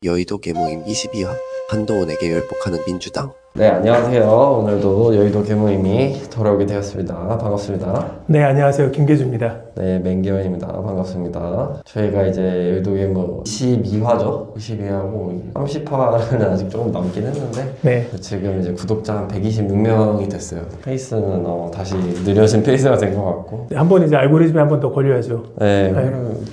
여의도 계모임 22화 한동훈에게 열폭하는 민주당. 네, 안녕하세요. 오늘도 여의도 계모임이 돌아오게 되었습니다. 반갑습니다. 네, 안녕하세요. 김계주입니다. 네, 맹기현입니다. 반갑습니다. 저희가 이제 여의도 계모 22화죠? 22화고 30화는 아직 조금 남긴 했는데 네. 지금 이제 구독자 한 126명이 됐어요. 페이스는 다시 느려진 페이스가 된 것 같고 한번 이제 알고리즘에 한 번 더 걸려야죠. 네,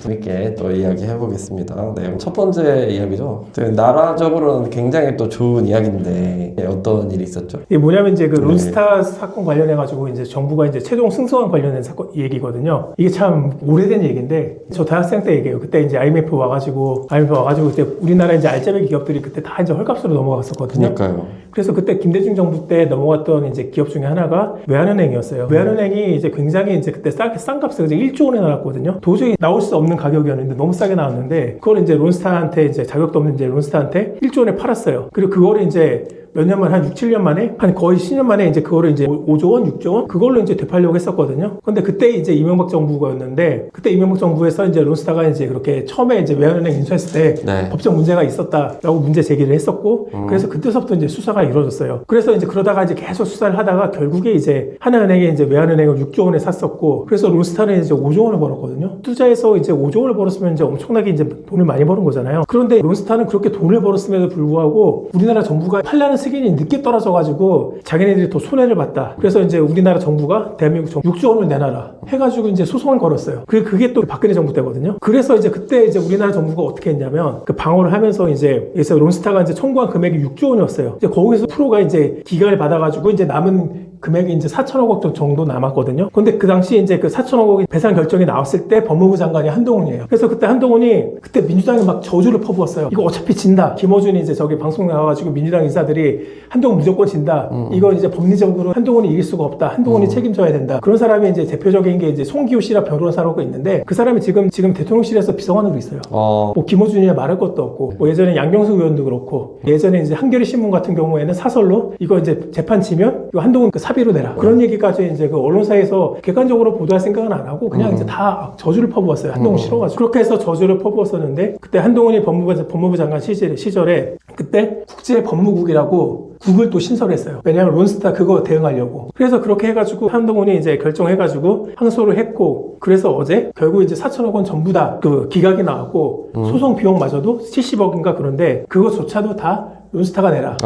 재밌게 또 이야기 해보겠습니다. 네, 첫 번째 이야기죠. 나라적으로는 굉장히 또 좋은 이야기인데 어떤 일이 있었죠? 이게 뭐냐면 이제 그 론스타 사건 관련해가지고 이제 정부가 이제 최종 승소안 관련된 사건 얘기거든요. 이게 참 오래된 얘기인데 저 대학생 때 얘기해요. 그때 이제 IMF 와가지고 그때 우리나라 이제 알짜배기 기업들이 그때 다 이제 헐값으로 넘어갔었거든요. 그러니까요. 그래서 그때 김대중 정부 때 넘어갔던 이제 기업 중에 하나가 외환은행이었어요. 외환은행이 이제 굉장히 이제 그때 싼 값에 이제 1조 원에 나왔거든요. 도저히 나올 수 없는 가격이었는데 너무 싸게 나왔는데 그걸 이제 론스타한테 이제 자격도 없는 이제 론스타한테 1조 원에 팔았어요. 그리고 그거를 이제 몇 년 만에 한 6, 7년 만에 한 거의 10년 만에 이제 그거를 이제 5조 원, 6조 원 그걸로 이제 되팔려고 했었거든요. 근데 그때 이제 이명박 정부였는데 그때 이명박 정부에서 이제 론스타가 이제 그렇게 처음에 이제 외환은행 인수했을 때 법적 문제가 있었다라고 문제 제기를 했었고 그래서 그때서부터 이제 수사가 이루어졌어요. 그래서 이제 그러다가 이제 계속 수사를 하다가 결국에 이제 하나은행이 이제 외환은행을 6조 원에 샀었고 그래서 론스타는 이제 5조 원을 벌었거든요. 투자해서 이제 5조 원을 벌었으면 이제 엄청나게 이제 돈을 많이 버는 거잖아요. 그런데 론스타는 그렇게 돈을 벌었음에도 불구하고 우리나라 정부가 팔라는 승인이 늦게 떨어져가지고 자기네들이 더 손해를 봤다. 그래서 이제 우리나라 정부가 대한민국 정부 6조 원을 내놔라 해가지고 이제 소송을 걸었어요. 그게 또 박근혜 정부 때거든요. 그래서 이제 그때 이제 우리나라 정부가 어떻게 했냐면 그 방어를 하면서 이제 그래서 론스타가 이제 청구한 금액이 6조 원이었어요. 이제 거기서 프로가 이제 기각을 받아가지고 이제 남은 금액이 이제 4천억 원 정도 남았거든요. 근데 그 당시에 이제 그 4천억 원이 배상 결정이 나왔을 때 법무부 장관이 한동훈이에요. 그래서 그때 한동훈이 그때 민주당이 막 저주를 퍼부었어요. 이거 어차피 진다. 김어준이 이제 저기 방송 나와가지고 민주당 인사들이 한동훈 무조건 진다. 이거 이제 법리적으로 한동훈이 이길 수가 없다. 한동훈이 책임져야 된다. 그런 사람이 이제 대표적인 게 이제 송기호 씨라 변호사라고 있는데 그 사람이 지금 대통령실에서 비서관으로 있어요. 뭐 김어준이야 말할 것도 없고 뭐 예전에 양경수 의원도 그렇고 예전에 이제 한겨레 신문 같은 경우에는 사설로 이거 이제 재판 치면 이거 한동훈 그 사비로 내라. 그런 얘기까지 이제 그 언론사에서 객관적으로 보도할 생각은 안 하고 그냥 이제 다 저주를 퍼부었어요. 한동훈 싫어가지고. 그렇게 해서 저주를 퍼부었었는데 그때 한동훈이 법무부 장관 시절에 그때 국제법무국이라고 국을 또 신설했어요. 왜냐하면 론스타 그거 대응하려고. 그래서 그렇게 해가지고 한동훈이 이제 결정해가지고 항소를 했고 그래서 어제 결국 이제 4천억 원 전부 다 그 기각이 나왔고 소송 비용마저도 70억인가 그런데 그거조차도 다 론스타가 내라.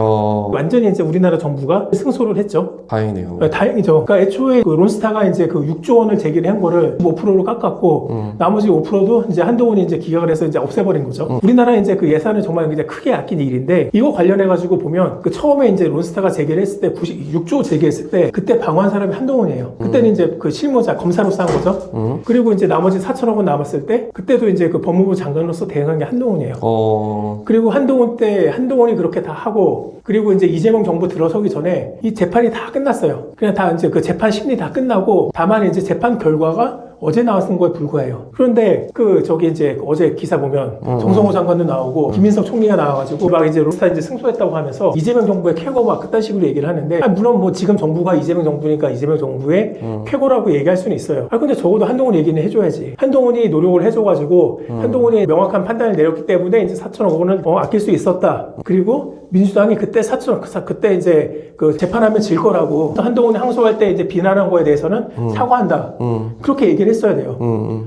완전히 이제 우리나라 정부가 승소를 했죠. 다행이네요. 네, 다행이죠. 그러니까 애초에 그 론스타가 이제 그 6조 원을 제기를 한 거를 5%로 깎았고 나머지 5%도 이제 한동훈이 이제 기각을 해서 이제 없애버린 거죠. 우리나라 이제 그 예산을 정말 이제 크게 아낀 일인데 이거 관련해가지고 보면 그 처음에 이제 론스타가 제기를 했을 때 6조 제기했을 때 그때 방어한 사람이 한동훈이에요. 그때는 이제 그 실무자 검사로서 한 거죠. 그리고 이제 나머지 4천억 원 남았을 때 그때도 이제 그 법무부 장관으로서 대응한 게 한동훈이에요. 그리고 한동훈이 그렇게 다 하고 그리고 이제 이재명 정부 들어서기 전에 이 재판이 다 끝났어요. 그냥 다 이제 그 재판 심리 다 끝나고 다만 이제 재판 결과가 어제 나왔던 거에 불과해요. 그런데 저기 이제 어제 기사 보면 정성호 장관도 나오고 김인석 총리가 나와가지고 막 이제 론스타 이제 승소했다고 하면서 이재명 정부의 쾌거 막 그딴 식으로 얘기를 하는데 물론 뭐 지금 정부가 이재명 정부니까 이재명 정부의 쾌거라고 얘기할 수는 있어요. 근데 적어도 한동훈 얘기는 해줘야지. 한동훈이 노력을 해줘가지고 한동훈이 명확한 판단을 내렸기 때문에 이제 4천억 원을 아낄 수 있었다. 그리고 민주당이 그때 그때 이제 그 재판하면 질 거라고 한동훈이 항소할 때 이제 비난한 거에 대해서는 사과한다. 그렇게 얘기를 했어야 돼요.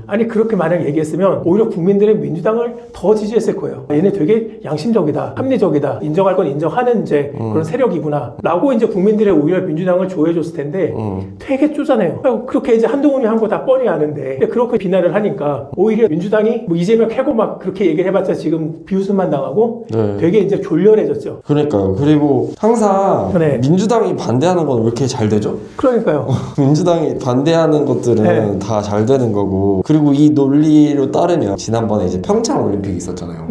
아니 그렇게 만약 얘기했으면 오히려 국민들의 민주당을 더 지지했을 거예요. 얘네 되게 양심적이다, 합리적이다, 인정할 건 인정하는 이제 그런 세력이구나라고 이제 국민들의 오히려 민주당을 조해줬을 텐데 되게 쪼잔해요. 그렇게 이제 한동훈이 한 거 다 뻔히 아는데 그렇게 비난을 하니까 오히려 민주당이 뭐 이재명 캐고 막 그렇게 얘기를 해봤자 지금 비웃음만 당하고 되게 이제 졸렬해졌죠. 그러니까요. 그리고 항상 민주당이 반대하는 건 왜 이렇게 잘 되죠? 그러니까요. 민주당이 반대하는 것들은 다 잘 되는 거고 그리고 이 논리로 따르면 지난번에 이제 평창 올림픽이 있었잖아요.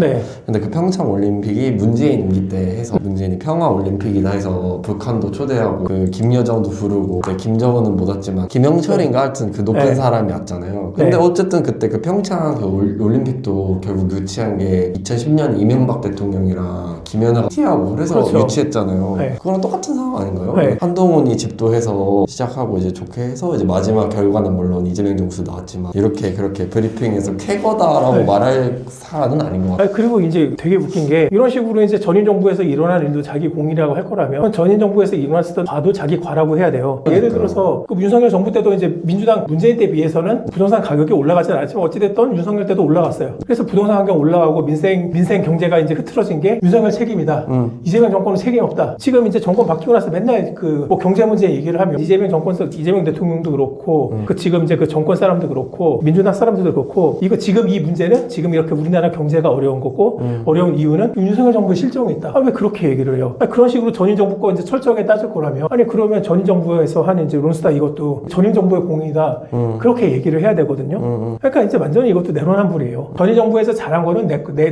근데 그 평창 올림픽이 문재인 임기 때 해서 문재인이 평화 올림픽이다 해서 북한도 초대하고 그 김여정도 부르고 김정은은 못 왔지만 김영철인가 하여튼 그 높은 사람이 왔잖아요. 근데 어쨌든 그때 그 평창 그 올림픽도 결국 유치한 게 2010년 이명박 대통령이랑 김연아가 티하고 그래서 유치했잖아요. 그거랑 똑같은 상황 아닌가요? 한동훈이 집도해서 시작하고 이제 좋게 해서 이제 마지막 결과는 물론 이재명 정부 뉴스 나왔지만 이렇게 그렇게 브리핑에서 쾌거다라고 네. 말할 사안은 아닌 것 같아요. 아니, 그리고 이제 되게 웃긴 게 이런 식으로 이제 전임 정부에서 일어난 일도 자기 공이라고 할 거라면 전임 정부에서 일어났었던 과도 자기 과라고 해야 돼요. 예를 들어서 그 윤석열 정부 때도 이제 민주당 문재인 때 비해서는 부동산 가격이 올라가진 않았지만 어찌됐든 윤석열 때도 올라갔어요. 그래서 부동산 가격 올라가고 민생 경제가 이제 흐트러진 게 윤석열 책임이다. 이재명 정권은 책임 없다. 지금 이제 정권 바뀌고 나서 맨날 그 뭐 경제 문제 얘기를 하면 이재명 대통령도 그렇고 그 지금 이제 그 정권 사람도 그렇고 민주당 사람들도 그렇고 이거 지금 이 문제는 지금 이렇게 우리나라 경제가 어려운 거고 어려운 이유는 윤석열 정부의 실정이 있다. 왜 그렇게 얘기를 해요? 그런 식으로 전임 정부 거 이제 철저하게 따질 거라면 그러면 전임 정부에서 한 이제 론스타 이것도 전임 정부의 공이다. 그렇게 얘기를 해야 되거든요. 그러니까 이제 완전히 이것도 내로남불이에요. 전임 정부에서 잘한 거는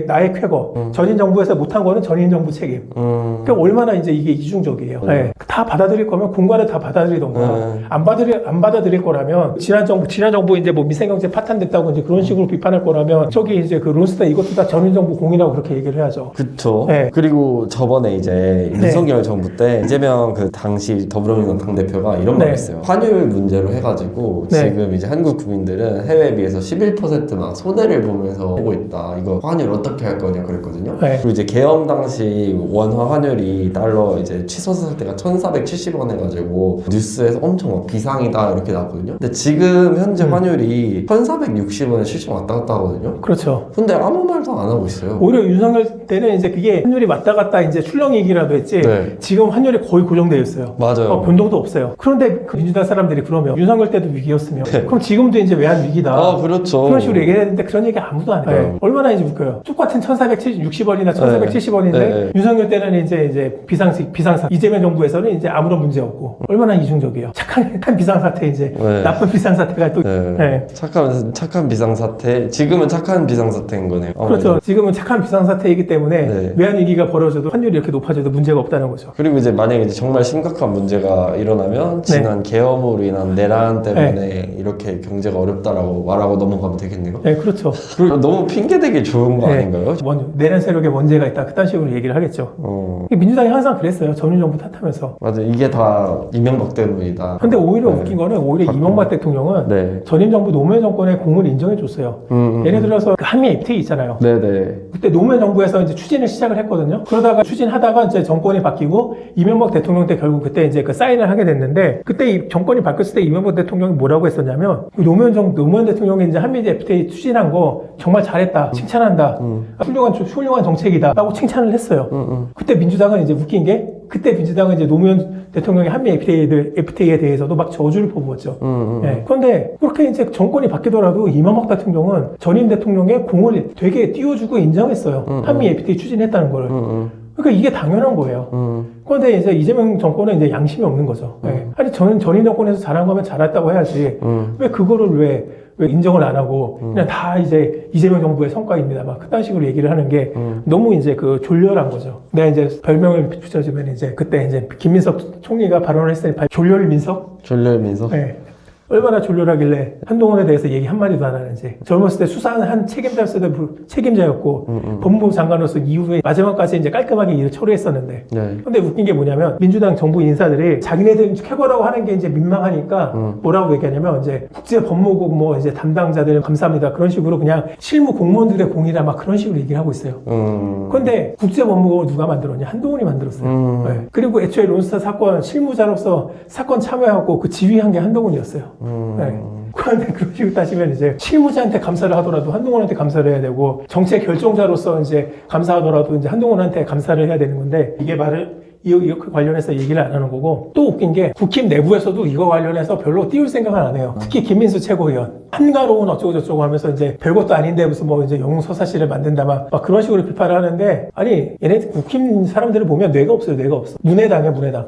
나의 쾌거. 전임 정부에서 못한 거는 전임 정부 책임. 그러니까 얼마나 이제 이게 이중적이에요. 네. 다 받아들일 거면 공과를 다 받아들이던가 안 받아들일 거라면 지난 정부 이제 뭐 미생경제 파탄됐다고 이제 그런 식으로 비판할 거라면 저기 이제 그 론스타 이것도 다 전임 정부 공이라고 그렇게 얘기를 해야죠. 그쵸. 네. 그리고 저번에 이제 윤석열 정부 때 이재명 그 당시 더불어민주당 당대표가 이런 말을 했어요. 환율 문제로 해가지고 지금 이제 한국 국민들은 해외에 비해서 11%막 손해를 보면서 보고 있다. 이거 환율 어떻게 할 거냐 그랬거든요. 그리고 이제 계엄 당시 원화 환율이 달러 이제 치솟을 때가 1,470원 해가지고 뉴스에서 엄청 막 비상이다 이렇게 나왔거든요. 근데 지금 현재 환율이 1,460원에 실제 왔다 갔다 하거든요. 그렇죠. 근데 아무 말도 안 하고 있어요. 오히려 윤석열 때는 이제 그게 환율이 왔다 갔다 이제 출렁이기라도 했지 지금 환율이 거의 고정되어 있어요. 맞아요. 변동도 없어요. 그런데 그 민주당 사람들이 그러면 윤석열 때도 위기였으면 그럼 지금도 이제 외환 위기다. 그렇죠. 그런 식으로 얘기했는데 그런 얘기 아무도 안 해요. 얼마나 이제 웃겨요. 똑같은 1,460원이나 1,470원인데 윤석열 때는 이제 비상사 이재명 정부에서는 이제 아무런 문제 없고 얼마나 이중적이에요. 착한 비상사태 이제 나쁜 비상사태가 또 착한 비상사태. 지금은 착한 비상사태인 거네요. 그렇죠. 지금은 착한 비상사태이기 때문에 외환 위기가 벌어져도 환율이 이렇게 높아져도 문제가 없다는 거죠. 그리고 이제 만약에 이제 정말 심각한 문제가 일어나면 지난 계엄으로 인한 내란 때문에 이렇게 경제가 어렵다라고 말하고 넘어가면 되겠네요. 네, 그렇죠. 그리고 너무 핑계대기 좋은 거 아닌가요? 내란 세력에 문제가 있다. 그딴 식으로 얘기를 하겠죠. 민주당이 항상 그랬어요. 전임 정부 탓하면서. 맞아. 이게 다 이명박 때문이다. 근데 오히려 웃긴 거는 오히려 이명박 대통령은 전임 정부 노무현 정권의 공을 인정해 줬어요. 예를 들어서 그 한미 FTA 있잖아요. 그때 노무현 정부에서 이제 추진을 시작을 했거든요. 그러다가 추진하다가 이제 정권이 바뀌고 이명박 대통령 때 결국 그때 이제 그 사인을 하게 됐는데 그때 이 정권이 바뀌었을 때 이명박 대통령이 뭐라고 했었냐면 노무현 대통령이 이제 한미 FTA 추진한 거 정말 잘했다. 칭찬한다. 훌륭한 정책이다. 라고 칭찬을 했어요. 그때 민주당은 이제 웃긴 게 그때 민주당은 이제 노무현 대통령의 한미 FTA에 대해서도 막 저주를 퍼부었죠. 그런데 그렇게 이제 정권이 바뀌더라도 이명박 대통령은 전임 대통령의 공을 되게 띄워주고 인정했어요. 한미 FTA 추진했다는 거를. 그러니까 이게 당연한 거예요. 그런데 이제 이재명 정권은 이제 양심이 없는 거죠. 아니 저는 전임 정권에서 잘한 거면 잘했다고 해야지. 왜 그거를 왜 인정을 안 하고 그냥 다 이제 이재명 정부의 성과입니다. 막 그딴 식으로 얘기를 하는 게 너무 이제 그 졸렬한 거죠. 내가 이제 별명을 붙여주면 이제 그때 이제 김민석 총리가 발언을 했을 때 졸렬민석? 졸렬민석? 네. 얼마나 졸렬하길래 한동훈에 대해서 얘기 한마디도 안 하는지. 젊었을 때 수사한 한 책임자였고 법무부 장관으로서 이후에 마지막까지 이제 깔끔하게 일을 처리했었는데. 근데 웃긴 게 뭐냐면 민주당 정부 인사들이 자기네들 쾌거라고 하는 게 이제 민망하니까 뭐라고 얘기하냐면 이제 국제법무국 뭐 이제 담당자들 감사합니다. 그런 식으로 그냥 실무 공무원들의 공이라 막 그런 식으로 얘기를 하고 있어요. 그런데 국제법무국을 누가 만들었냐? 한동훈이 만들었어요. 그리고 애초에 론스타 사건 실무자로서 사건 참여하고 그 지휘한 게 한동훈이었어요. 그런데 그런 식으로 따지면 이제 실무자한테 감사를 하더라도 한동훈한테 감사를 해야 되고 정책 결정자로서 이제 감사하더라도 이제 한동훈한테 감사를 해야 되는 건데 이게 말을 이렇게 관련해서 얘기를 안 하는 거고 또 웃긴 게 국힘 내부에서도 이거 관련해서 별로 띄울 생각은 안 해요. 특히 김민수 최고위원 한가로운 어쩌고 저쩌고 하면서 이제 별것도 아닌데 무슨 뭐 이제 영웅서사시를 만든다 막 그런 식으로 비판을 하는데 아니 얘네 국힘 사람들을 보면 뇌가 없어요. 뇌가 없어. 문해당이야 문해당.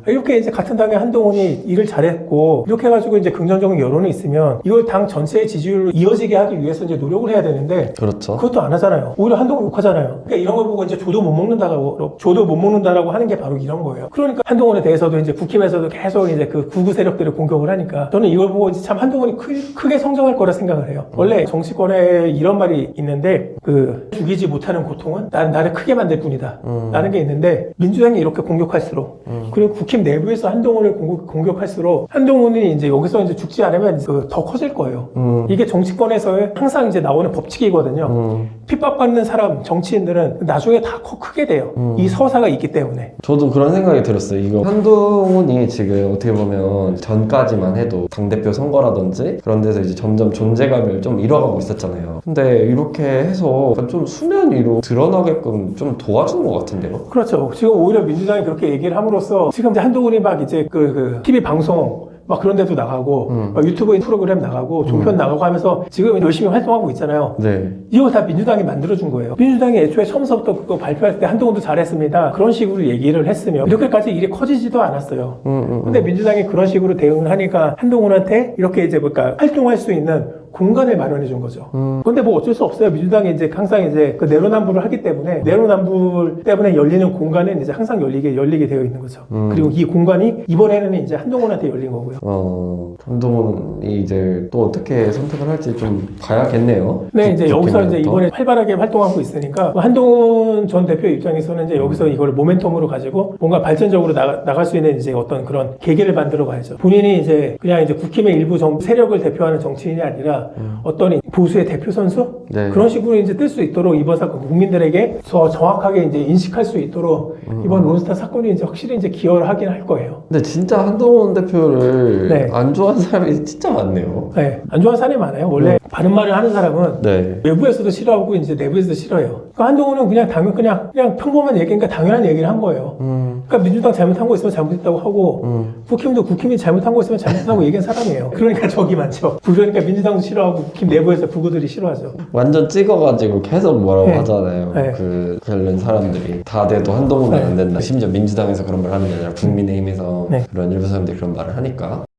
이렇게 이제 같은 당에 한동훈이 일을 잘했고 이렇게 해가지고 이제 긍정적인 여론이 있으면 이걸 당 전체의 지지율로 이어지게 하기 위해서 이제 노력을 해야 되는데 그렇죠. 그것도 안 하잖아요. 오히려 한동훈 욕하잖아요. 그러니까 이런 걸 보고 이제 조도 못 먹는다라고 하는 게 바로 이런 거예요. 그러니까 한동훈에 대해서도 이제 국힘에서도 계속 이제 그 구구 세력들을 공격을 하니까 저는 이걸 보고 이제 참 한동훈이 크게 성장할 거라 생각을 해요. 원래 정치권에 이런 말이 있는데 그 죽이지 못하는 고통은 나를 크게 만들 뿐이다 라는 게 있는데 민주당이 이렇게 공격할수록 그리고 국힘 내부에서 한동훈을 공격할수록 한동훈이 이제 여기서 이제 죽지 않으면 더 커질 거예요. 이게 정치권에서의 항상 이제 나오는 법칙이거든요. 핍박받는 사람, 정치인들은 나중에 다 크게 돼요. 이 서사가 있기 때문에. 저도 그런 생각이 들었어요. 이거 한동훈이 지금 어떻게 보면 전까지만 해도 당대표 선거라든지 그런 데서 이제 점점 존재감을 좀 잃어가고 있었잖아요. 근데 이렇게 해서 좀 수면 위로 드러나게끔 좀 도와주는 것 같은데요? 그렇죠. 지금 오히려 민주당이 그렇게 얘기를 함으로써 지금 이제 한동훈이 막 이제 그 TV 방송 막 그런 데도 나가고 막 유튜브 프로그램 나가고 종편 나가고 하면서 지금 열심히 활동하고 있잖아요. 네. 이거 다 민주당이 만들어준 거예요. 민주당이 애초에 처음부터 그거 발표할 때 한동훈도 잘했습니다. 그런 식으로 얘기를 했으면 이렇게까지 일이 커지지도 않았어요. 근데 민주당이 그런 식으로 대응을 하니까 한동훈한테 이렇게 이제 뭘까 활동할 수 있는 공간을 마련해 준 거죠. 근데 뭐 어쩔 수 없어요. 민주당이 이제 항상 이제 그 내로남불을 하기 때문에 내로남불 때문에 열리는 공간은 이제 항상 열리게 되어 있는 거죠. 그리고 이 공간이 이번에는 이제 한동훈한테 열린 거고요. 한동훈이 이제 또 어떻게 선택을 할지 좀 봐야겠네요. 네, 이제 여기서 이제 이번에 활발하게 활동하고 있으니까 한동훈 전 대표 입장에서는 이제 여기서 이걸 모멘텀으로 가지고 뭔가 발전적으로 나갈 수 있는 이제 어떤 그런 계기를 만들어 가야죠. 본인이 이제 그냥 이제 국힘의 일부 세력을 대표하는 정치인이 아니라 어떤 보수의 대표 선수 네. 그런 식으로 이제 뜰 수 있도록 이번 사건 국민들에게 더 정확하게 이제 인식할 수 있도록 이번 론스타 사건이 이제 확실히 이제 기여를 하긴 할 거예요. 근데 진짜 한동훈 대표를 네. 안 좋아하는 사람이 진짜 많네요. 네, 안 좋아하는 사람이 많아요. 원래 바른 말을 하는 사람은 네. 외부에서도 싫어하고 이제 내부에서도 싫어해요. 그러니까 한동훈은 그냥 평범한 얘기니까 당연한 얘기를 한 거예요. 그러니까 민주당 잘못한 거 있으면 잘못했다고 하고 국힘도 국힘이 잘못한 거 있으면 잘못했다고 얘기한 사람이에요. 그러니까 적이 많죠. 그러니까 민주당도 싫어하고 국힘 내부에서 부구들이 싫어하죠. 완전 찍어가지고 계속 뭐라고 네. 하잖아요. 네. 그 관련 사람들이 다 돼도 한동훈은 안 된다. 심지어 민주당에서 그런 말 하는 게 아니라 국민의힘에서 네. 그런 일부 사람들이 그런 말을 하니까.